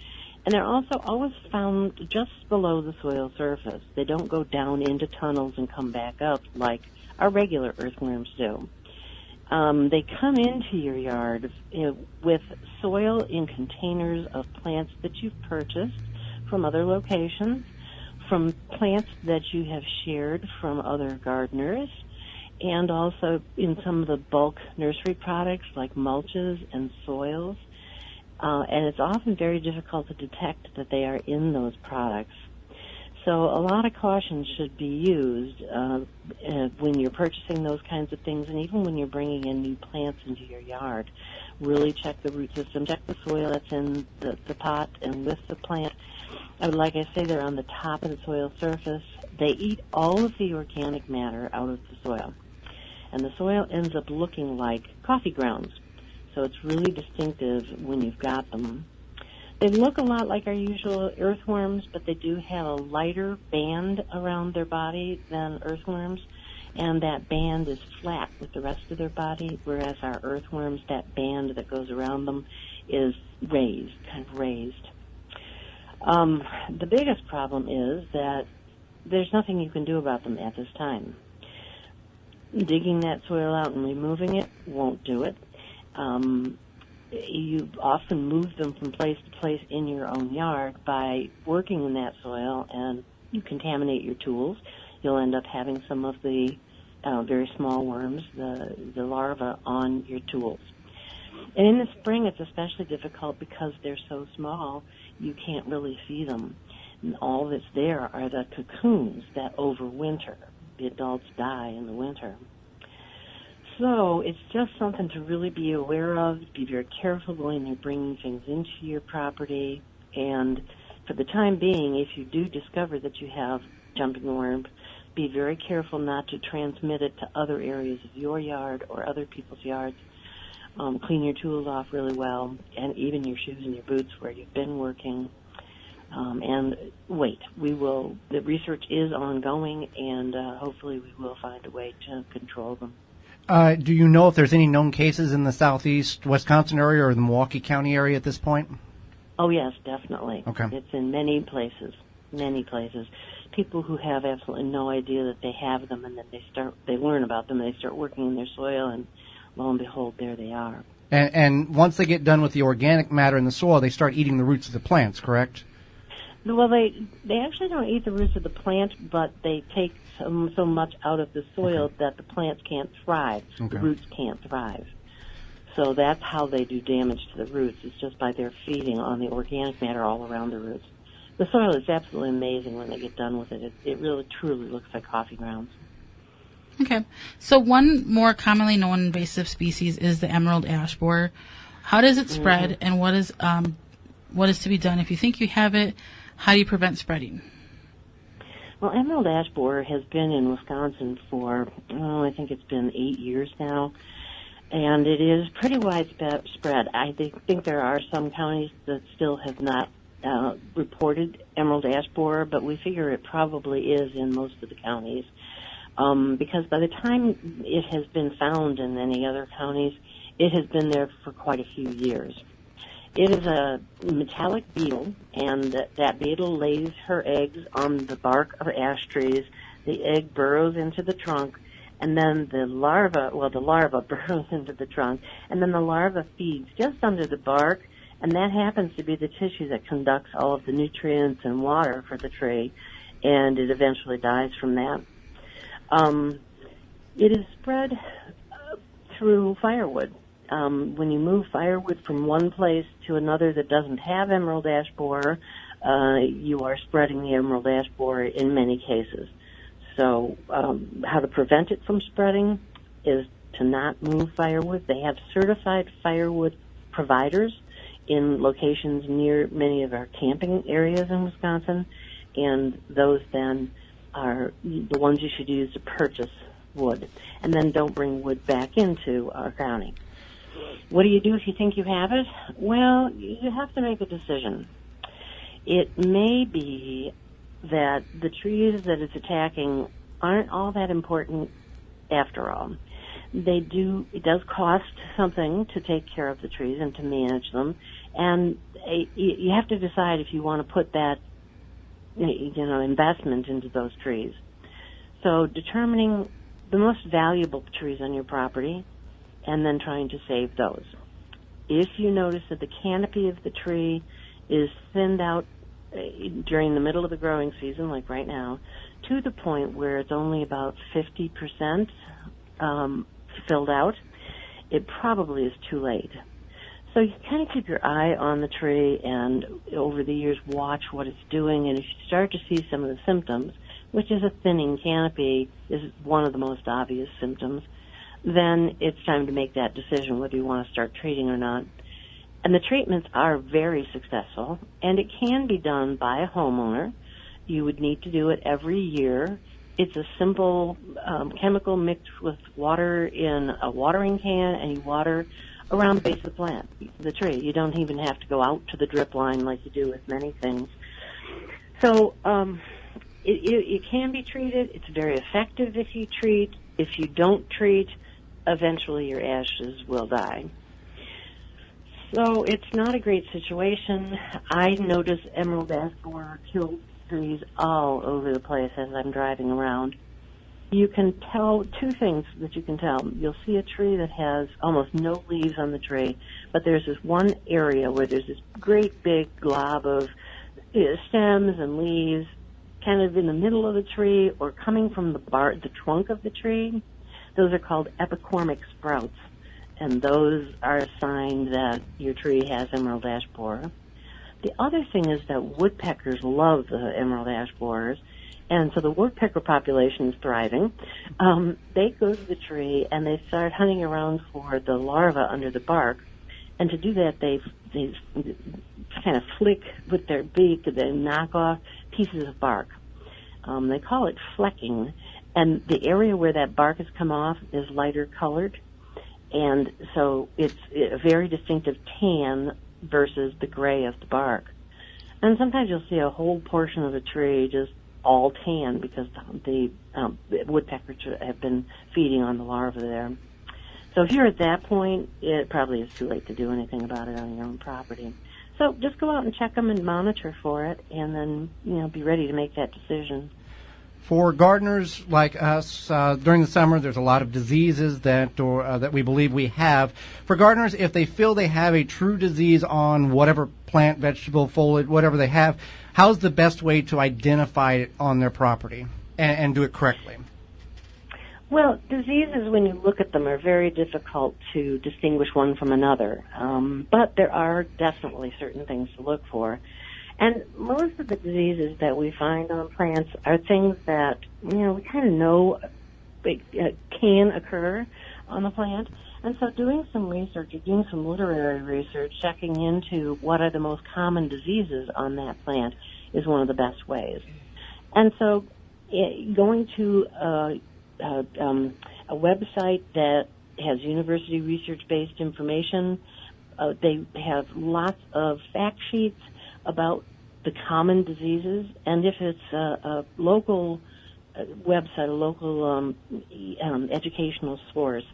And they're also always found just below the soil surface. They don't go down into tunnels and come back up like our regular earthworms do. They come into your yard with soil in containers of plants that you've purchased from other locations, from plants that you have shared from other gardeners, and also in some of the bulk nursery products like mulches and soils. And it's often very difficult to detect that they are in those products. So a lot of caution should be used when you're purchasing those kinds of things, and even when you're bringing in new plants into your yard. Really check the root system, check the soil that's in the pot and with the plant. Like I say, they're on the top of the soil surface. They eat all of the organic matter out of the soil, and the soil ends up looking like coffee grounds. So it's really distinctive when you've got them. They look a lot like our usual earthworms, but they do have a lighter band around their body than earthworms, and that band is flat with the rest of their body, whereas our earthworms, that band that goes around them is raised, kind of raised. The biggest problem is that there's nothing you can do about them at this time. Digging that soil out and removing it won't do it. You often move them from place to place in your own yard by working in that soil, and you contaminate your tools. You'll end up having some of the very small worms, the larvae, on your tools. And in the spring, it's especially difficult because they're so small, you can't really see them. And all that's there are the cocoons that overwinter. The adults die in the winter. So it's just something to really be aware of. Be very careful when you're bringing things into your property. And for the time being, if you do discover that you have jumping worm, be very careful not to transmit it to other areas of your yard or other people's yards. Clean your tools off really well, and even your shoes and your boots where you've been working. And wait. The research is ongoing, and hopefully we will find a way to control them. Do you know if there's any known cases in the southeast Wisconsin area or the Milwaukee County area at this point? Oh, yes, definitely. Okay. It's in many places. People who have absolutely no idea that they have them, and then they learn about them, and they start working in their soil, and lo and behold, there they are. And once they get done with the organic matter in the soil, they start eating the roots of the plants, correct? Well, they actually don't eat the roots of the plant, but they take so much out of the soil that the plants can't thrive. Okay. The roots can't thrive. So that's how they do damage to the roots. It's just by their feeding on the organic matter all around the roots. The soil is absolutely amazing when they get done with it. It really, truly looks like coffee grounds. Okay. So one more commonly known invasive species is the emerald ash borer. How does it spread, and what is to be done if you think you have it? How do you prevent spreading? Well, emerald ash borer has been in Wisconsin for, I think it's been 8 years now, and it is pretty widespread. I think there are some counties that still have not reported emerald ash borer, but we figure it probably is in most of the counties, because by the time it has been found in any other counties, it has been there for quite a few years. It is a metallic beetle, and that beetle lays her eggs on the bark of ash trees. The egg burrows into the trunk, and then the larva burrows into the trunk, and then the larva feeds just under the bark, and that happens to be the tissue that conducts all of the nutrients and water for the tree, and it eventually dies from that. It is spread through firewood. When you move firewood from one place to another that doesn't have emerald ash borer, you are spreading the emerald ash borer in many cases. So how to prevent it from spreading is to not move firewood. They have certified firewood providers in locations near many of our camping areas in Wisconsin, and those then are the ones you should use to purchase wood. And then don't bring wood back into our county. What do you do if you think you have it? Well, you have to make a decision. It may be that the trees that it's attacking aren't all that important after all. It does cost something to take care of the trees and to manage them, and you have to decide if you want to put that investment into those trees. So determining the most valuable trees on your property and then trying to save those. If you notice that the canopy of the tree is thinned out during the middle of the growing season, like right now, to the point where it's only about 50% filled out, it probably is too late. So you kind of keep your eye on the tree and over the years watch what it's doing, and if you start to see some of the symptoms, which is a thinning canopy is one of the most obvious symptoms, then it's time to make that decision whether you want to start treating or not. And the treatments are very successful, and it can be done by a homeowner. You would need to do it every year. It's a simple chemical mixed with water in a watering can, and you water around the base of the plant, the tree. You don't even have to go out to the drip line like you do with many things. So it can be treated. It's very effective if you treat. If you don't treat, eventually your ashes will die. So it's not a great situation. I notice emerald ash borer kills trees all over the place as I'm driving around. You can tell two things that you can tell. You'll see a tree that has almost no leaves on the tree, but there's this one area where there's this great big glob of stems and leaves kind of in the middle of the tree or coming from the trunk of the tree. Those are called epicormic sprouts, and those are a sign that your tree has emerald ash borer. The other thing is that woodpeckers love the emerald ash borers, and so the woodpecker population is thriving. They go to the tree and they start hunting around for the larva under the bark, and to do that they kind of flick with their beak, they knock off pieces of bark. They call it flecking, and the area where that bark has come off is lighter colored, and so it's a very distinctive tan versus the gray of the bark. And sometimes you'll see a whole portion of the tree just all tan because the woodpeckers have been feeding on the larva there. So if you're at that point, it probably is too late to do anything about it on your own property. So just go out and check them and monitor for it, and then be ready to make that decision. For gardeners like us, during the summer, there's a lot of diseases that we believe we have. For gardeners, if they feel they have a true disease on whatever plant, vegetable, foliage, whatever they have, how's the best way to identify it on their property and do it correctly? Well, diseases, when you look at them, are very difficult to distinguish one from another. But there are definitely certain things to look for. And most of the diseases that we find on plants are things that, we kind of know can occur on the plant. And so doing some research, or doing some literary research, checking into what are the most common diseases on that plant is one of the best ways. And so going to a website that has university research-based information, they have lots of fact sheets about the common diseases, and if it's a local website, a local educational source,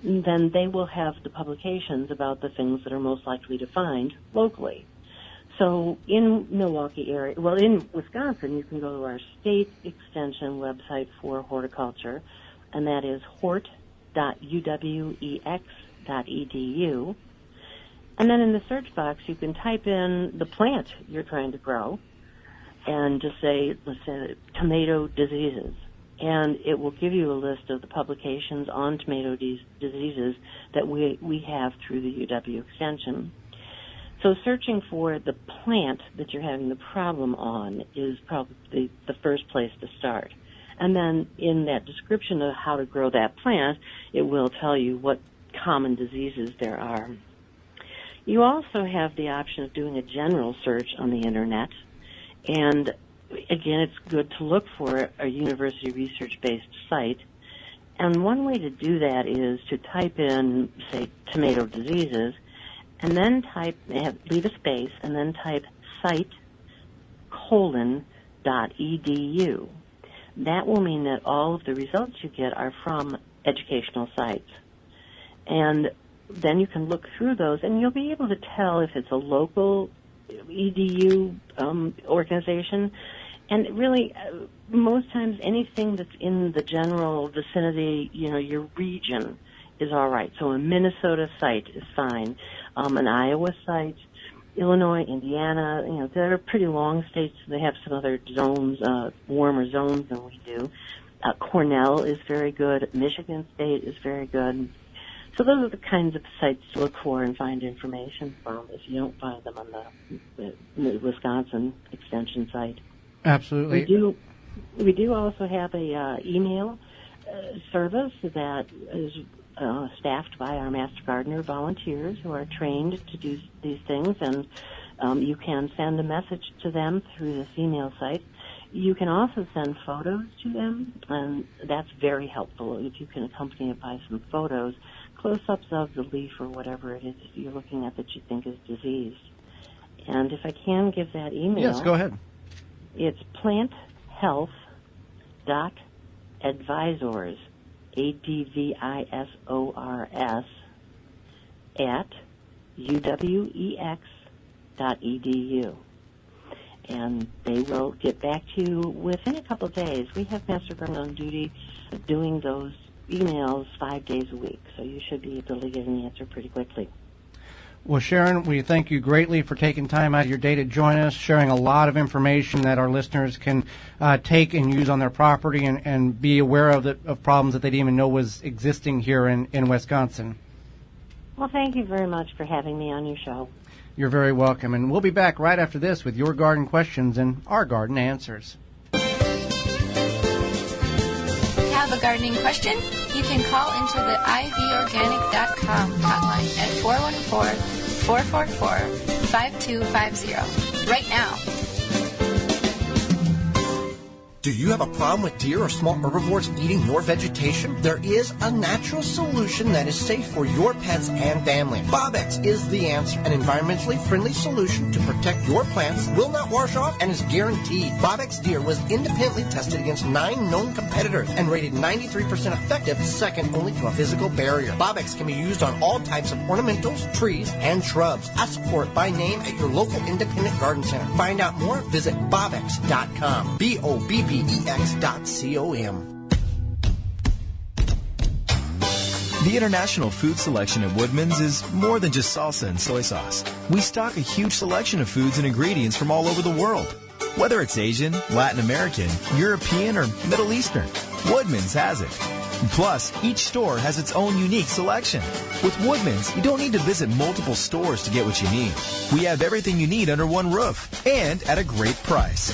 then they will have the publications about the things that are most likely to find locally. So in Milwaukee area, well, in Wisconsin, you can go to our state extension website for horticulture, and that is hort.uwex.edu. And then in the search box, you can type in the plant you're trying to grow and just say, let's say, tomato diseases. And it will give you a list of the publications on tomato diseases that we have through the UW extension. So searching for the plant that you're having the problem on is probably the first place to start. And then in that description of how to grow that plant, it will tell you what common diseases there are. You also have the option of doing a general search on the Internet. And again, it's good to look for a university research-based site. And one way to do that is to type in, say, tomato diseases, and then leave a space, and then type site:/.edu. That will mean that all of the results you get are from educational sites. And then you can look through those, and you'll be able to tell if it's a local EDU organization. And really, most times anything that's in the general vicinity, your region is all right. So a Minnesota site is fine. An Iowa site, Illinois, Indiana, they're pretty long states. They have some other zones, warmer zones than we do. Cornell is very good. Michigan State is very good. So those are the kinds of sites to look for and find information from if you don't find them on the Wisconsin extension site. Absolutely. We do also have a email service that is staffed by our Master Gardener volunteers who are trained to do these things, and you can send a message to them through this email site. You can also send photos to them, and that's very helpful if you can accompany it by some photos, close-ups of the leaf or whatever it is you're looking at that you think is diseased. And if I can give that email... Yes, go ahead. It's planthealth.advisors, ADVISORS, at uwex.edu. And they will get back to you within a couple of days. We have Master Gardener on duty doing those emails 5 days a week, so you should be able to get an answer pretty quickly. Well, Sharon, we thank you greatly for taking time out of your day to join us, sharing a lot of information that our listeners can take and use on their property and be aware of problems that they didn't even know was existing here in Wisconsin. Well, thank you very much for having me on your show. You're very welcome, and we'll be back right after this with your garden questions and our garden answers. Have a gardening question? You can call into the ivorganic.com hotline at 414-444-5250 right now. Do you have a problem with deer or small herbivores eating your vegetation? There is a natural solution that is safe for your pets and family. Bobex is the answer. An environmentally friendly solution to protect your plants, will not wash off, and is guaranteed. Bobex Deer was independently tested against 9 known competitors and rated 93% effective, second only to a physical barrier. Bobex can be used on all types of ornamentals, trees, and shrubs. Ask for it by name at your local independent garden center. Find out more, visit bobex.com. BOBBEX.com. The International Food Selection at Woodman's is more than just salsa and soy sauce. We stock a huge selection of foods and ingredients from all over the world. Whether it's Asian, Latin American, European, or Middle Eastern, Woodman's has it. Plus, each store has its own unique selection. With Woodman's, you don't need to visit multiple stores to get what you need. We have everything you need under one roof and at a great price.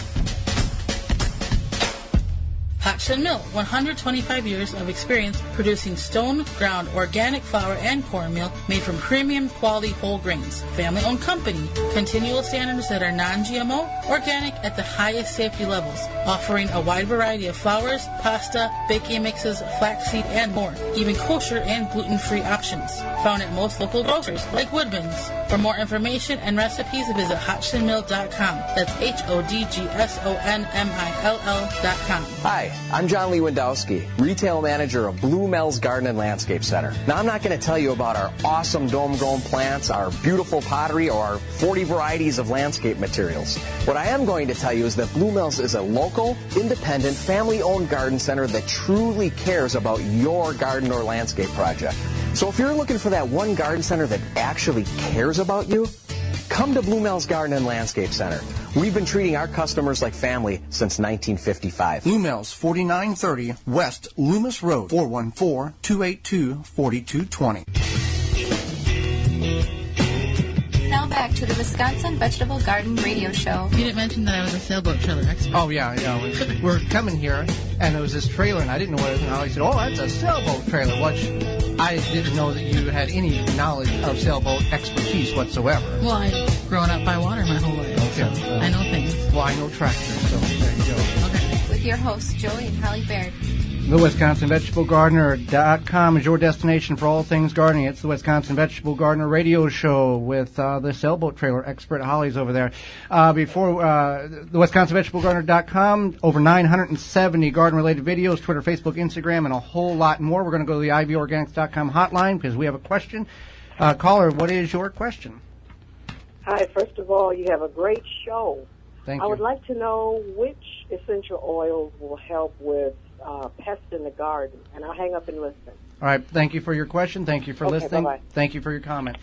Hot Hodgson Mill, 125 years of experience producing stone-ground organic flour and cornmeal made from premium quality whole grains. Family-owned company, continual standards that are non-GMO, organic at the highest safety levels, offering a wide variety of flours, pasta, baking mixes, flaxseed, and more, even kosher and gluten-free options. Found at most local grocers like Woodman's. For more information and recipes, visit HodgsonMill.com. That's HODGSONMILL.com. Hi, I'm John Lewandowski, retail manager of Blue Mel's Garden and Landscape Center. Now, I'm not going to tell you about our awesome dome-grown plants, our beautiful pottery, or our 40 varieties of landscape materials. What I am going to tell you is that Blue Mel's is a local, independent, family-owned garden center that truly cares about your garden or landscape project. So if you're looking for that one garden center that actually cares about you, come to Blue Mel's Garden and Landscape Center. We've been treating our customers like family since 1955. Blue Mel's, 4930 West Loomis Road, 414-282-4220. Now back to the Wisconsin Vegetable Garden Radio Show. You didn't mention that I was a sailboat trailer expert. Oh, yeah. We're coming here, and there was this trailer, and I didn't know what it was. And I said, oh, that's a sailboat trailer, which I didn't know that you had any knowledge of sailboat expertise whatsoever. Well, I've grown up by water my whole life, so I know things. Well, I know tractors, so there you go. Okay. With your hosts, Joey and Holly Baird. The WisconsinVegetableGardener.com is your destination for all things gardening. It's the Wisconsin Vegetable Gardener Radio Show with the sailboat trailer expert. Holly's over there. Before the WisconsinVegetableGardener.com, over 970 garden-related videos, Twitter, Facebook, Instagram, and a whole lot more. We're going to go to the IVOrganics.com hotline because we have a question. Caller, what is your question? Hi, first of all, you have a great show. Thank you. I would like to know which essential oils will help with pests in the garden, and I'll hang up and listen. All right. Thank you for your question. Thank you for listening. Bye-bye. Thank you for your comment.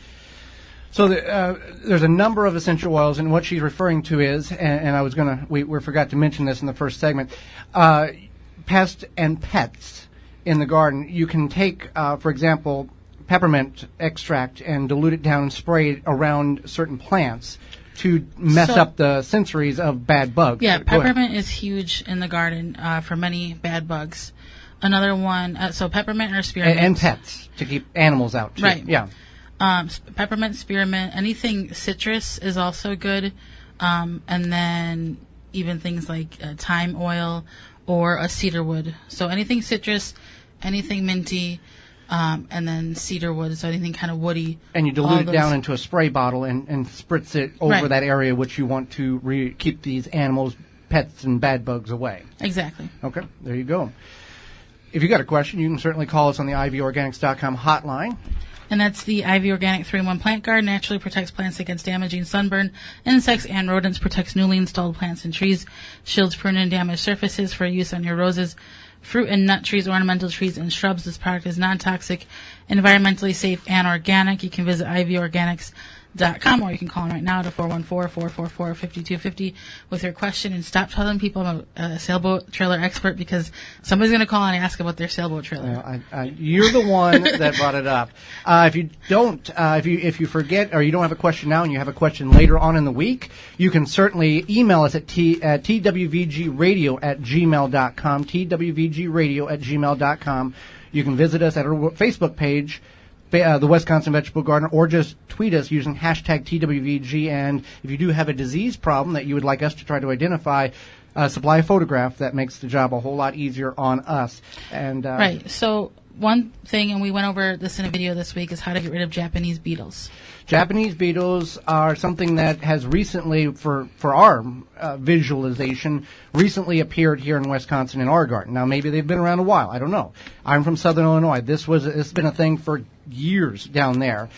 So there's a number of essential oils, and what she's referring to is, and I was we forgot to mention this in the first segment, pests and pets in the garden. You can take, for example, peppermint extract and dilute it down and spray it around certain plants to mess up the sensories of bad bugs. Yeah, peppermint is huge in the garden for many bad bugs. Another one, so peppermint or spearmint. And pets, to keep animals out, too. Right. Yeah. Peppermint, spearmint, anything citrus is also good. And then even things like thyme oil or a cedarwood. So anything citrus, anything minty, and then cedarwood, so anything kind of woody. And you dilute it down into a spray bottle and spritz it over that area which you want to keep these animals, pets, and bad bugs away. Exactly. Okay, there you go. If you got a question, you can certainly call us on the IVOrganics.com hotline. And that's the Ivy Organic 3-in-1 Plant Guard. Naturally protects plants against damaging sunburn, insects, and rodents. Protects newly installed plants and trees. Shields prune and damaged surfaces for use on your roses, fruit and nut trees, ornamental trees, and shrubs. This product is non-toxic, environmentally safe, and organic. You can visit ivorganics.com, or you can call them right now to 414-444-5250 with your question, and stop telling people I'm a sailboat trailer expert, because somebody's going to call and ask about their sailboat trailer. You're the one that brought it up. If you don't, if you forget or you don't have a question now and you have a question later on in the week, you can certainly email us at twvgradio@gmail.com, twvgradio@gmail.com. You can visit us at our Facebook page, the Wisconsin Vegetable Gardener, or just tweet us using hashtag TWVG. And if you do have a disease problem that you would like us to try to identify, supply a photograph. That makes the job a whole lot easier on us. And right. So one thing, and we went over this in a video this week, is how to get rid of Japanese beetles. Japanese beetles are something that has recently, for our visualization, recently appeared here in Wisconsin in our garden. Now, maybe they've been around a while. I don't know. I'm from Southern Illinois. This has been a thing for years down there.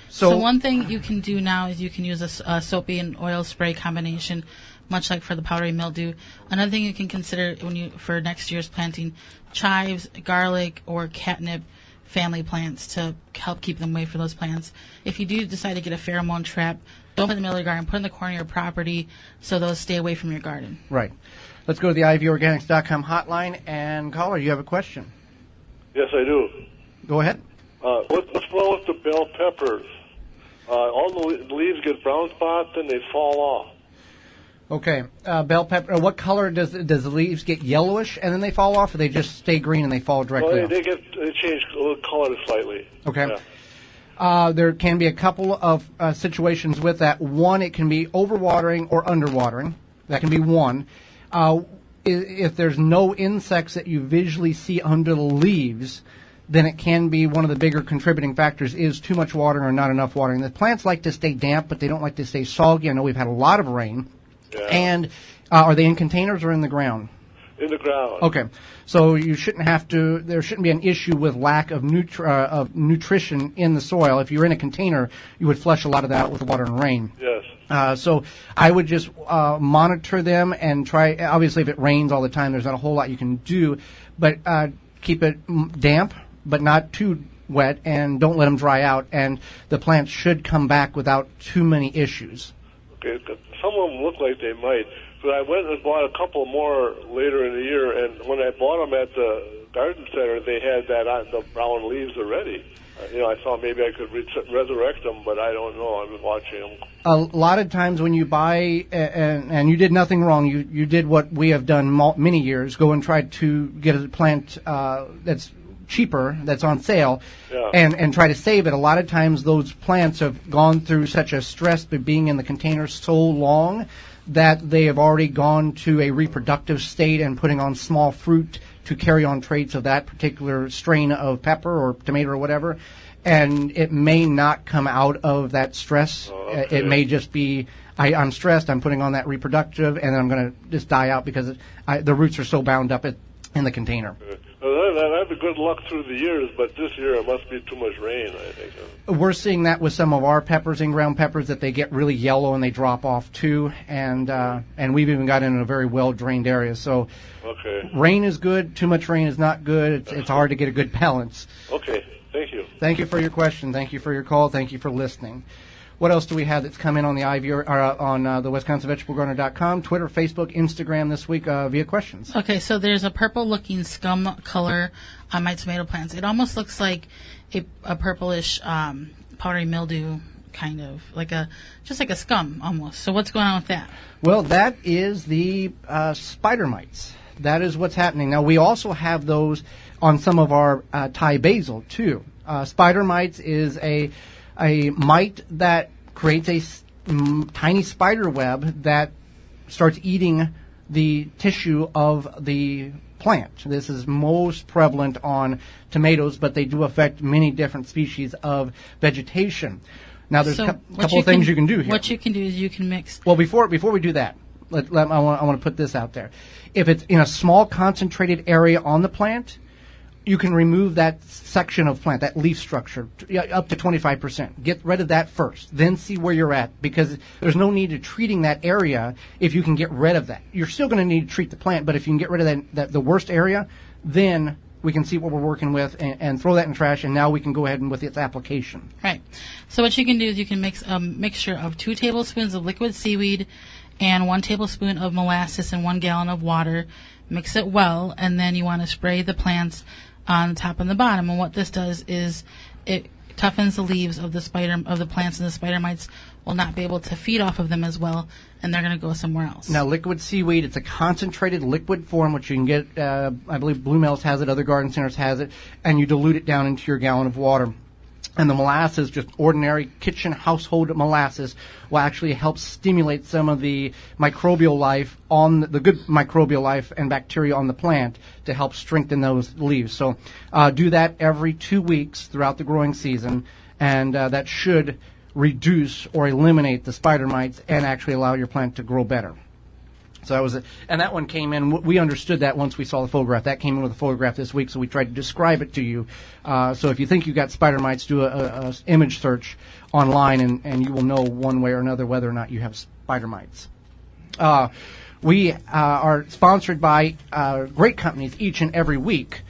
So one thing you can do now is you can use a soapy and oil spray combination, much like for the powdery mildew. Another thing you can consider for next year's planting, chives, garlic, or catnip family plants to help keep them away from those plants. If you do decide to get a pheromone trap, don't put it in the middle of your garden, put it in the corner of your property so those stay away from your garden. Right. Let's go to the IVOrganics.com hotline. And caller, you have a question. Yes, I do. Go ahead. What's wrong with the bell peppers? All the leaves get brown spots and they fall off. Okay, bell pepper. What color does the leaves get? Yellowish and then they fall off, or they just stay green and they fall directly off? They change color slightly. Okay. Yeah. There can be a couple of situations with that. One, it can be overwatering or underwatering. That can be one. If there's no insects that you visually see under the leaves, then it can be one of the bigger contributing factors is too much watering or not enough watering. The plants like to stay damp, but they don't like to stay soggy. I know we've had a lot of rain. Yeah. And are they in containers or in the ground? In the ground. Okay, so you shouldn't have to. There shouldn't be an issue with lack of nutrition in the soil. If you're in a container, you would flush a lot of that with water and rain. Yes. So I would just monitor them and try. Obviously, if it rains all the time, there's not a whole lot you can do, but keep it damp, but not too wet, and don't let them dry out. And the plants should come back without too many issues. Okay. Some of them look like they might. But I went and bought a couple more later in the year, and when I bought them at the garden center, they had the brown leaves already. I thought maybe I could resurrect them, but I don't know. I've been watching them. A lot of times when you buy, and you did nothing wrong, you did what we have done many years, go and try to get a plant that's cheaper, that's on sale, yeah, and try to save it. A lot of times those plants have gone through such a stress by being in the container so long that they have already gone to a reproductive state and putting on small fruit to carry on traits of that particular strain of pepper or tomato or whatever, and it may not come out of that stress. Okay. It may just be, I'm stressed, I'm putting on that reproductive, and then I'm going to just die out because the roots are so bound up in the container. I've had good luck through the years, but this year it must be too much rain, I think. We're seeing that with some of our peppers, in-ground peppers, that they get really yellow and they drop off too, and we've even got in a very well-drained area. So okay. Rain is good, too much rain is not good. It's hard to get a good balance. Okay, thank you. Thank you for your question. Thank you for your call. Thank you for listening. What else do we have that's come in on the on the WisconsinVegetableGardener.com, Twitter, Facebook, Instagram this week via questions? Okay, so there's a purple-looking scum color on my tomato plants. It almost looks like a purplish powdery mildew, kind of just like a scum almost. So what's going on with that? Well, that is the spider mites. That is what's happening. Now, we also have those on some of our Thai basil too. Spider mites is a mite that creates a tiny spider web that starts eating the tissue of the plant. This is most prevalent on tomatoes, but they do affect many different species of vegetation. Now, there's a couple of things you can do here. What you can do is you can mix. Well, before we do that, I want to put this out there. If it's in a small concentrated area on the plant, you can remove that section of plant, that leaf structure, up to 25%. Get rid of that first, then see where you're at, because there's no need to treating that area if you can get rid of that. You're still going to need to treat the plant, but if you can get rid of the worst area, then we can see what we're working with and throw that in trash, and now we can go ahead and with its application. Right. So what you can do is you can mix a mixture of 2 tablespoons of liquid seaweed and 1 tablespoon of molasses in 1 gallon of water. Mix it well, and then you want to spray the plants on the top and the bottom. And what this does is it toughens the leaves of the plants, and the spider mites will not be able to feed off of them as well, and they're going to go somewhere else. Now, liquid seaweed, it's a concentrated liquid form, which you can get, I believe Blue Mel's has it, other garden centers has it, and you dilute it down into your gallon of water. And the molasses, just ordinary kitchen household molasses, will actually help stimulate some of the microbial life the good microbial life and bacteria on the plant to help strengthen those leaves. So do that every 2 weeks throughout the growing season, and that should reduce or eliminate the spider mites and actually allow your plant to grow better. So that was it. And that one came in. We understood that once we saw the photograph. That came in with a photograph this week, so we tried to describe it to you. So if you think you got spider mites, do a image search online, and you will know one way or another whether or not you have spider mites. We are sponsored by great companies each and every week.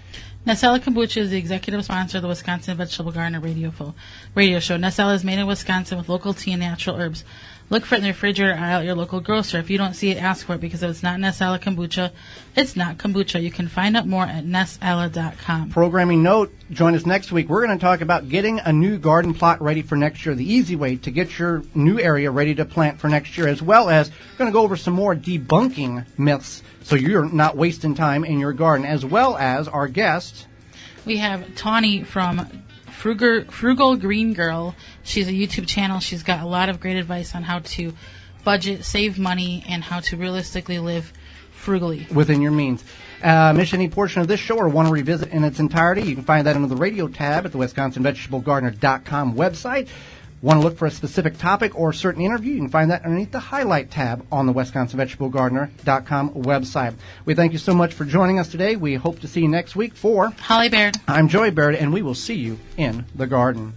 Nacella Kombucha is the executive sponsor of the Wisconsin Vegetable Gardener radio show. Nacella is made in Wisconsin with local tea and natural herbs. Look for it in the refrigerator aisle at your local grocer. If you don't see it, ask for it, because if it's not Nessala kombucha, it's not kombucha. You can find out more at nessala.com. Programming note, join us next week. We're going to talk about getting a new garden plot ready for next year, the easy way to get your new area ready to plant for next year, as well as we're going to go over some more debunking myths so you're not wasting time in your garden, as well as our guest. We have Tawny from Frugal Green Girl. She's a YouTube channel. She's got a lot of great advice on how to budget, save money, and how to realistically live frugally within your means. Miss any portion of this show or want to revisit in its entirety, you can find that under the radio tab at the WisconsinVegetableGardener.com website. Want to look for a specific topic or a certain interview, you can find that underneath the highlight tab on the WisconsinVegetableGardener.com website. We thank you so much for joining us today. We hope to see you next week. For Holly Baird, I'm Joey Baird, and we will see you in the garden.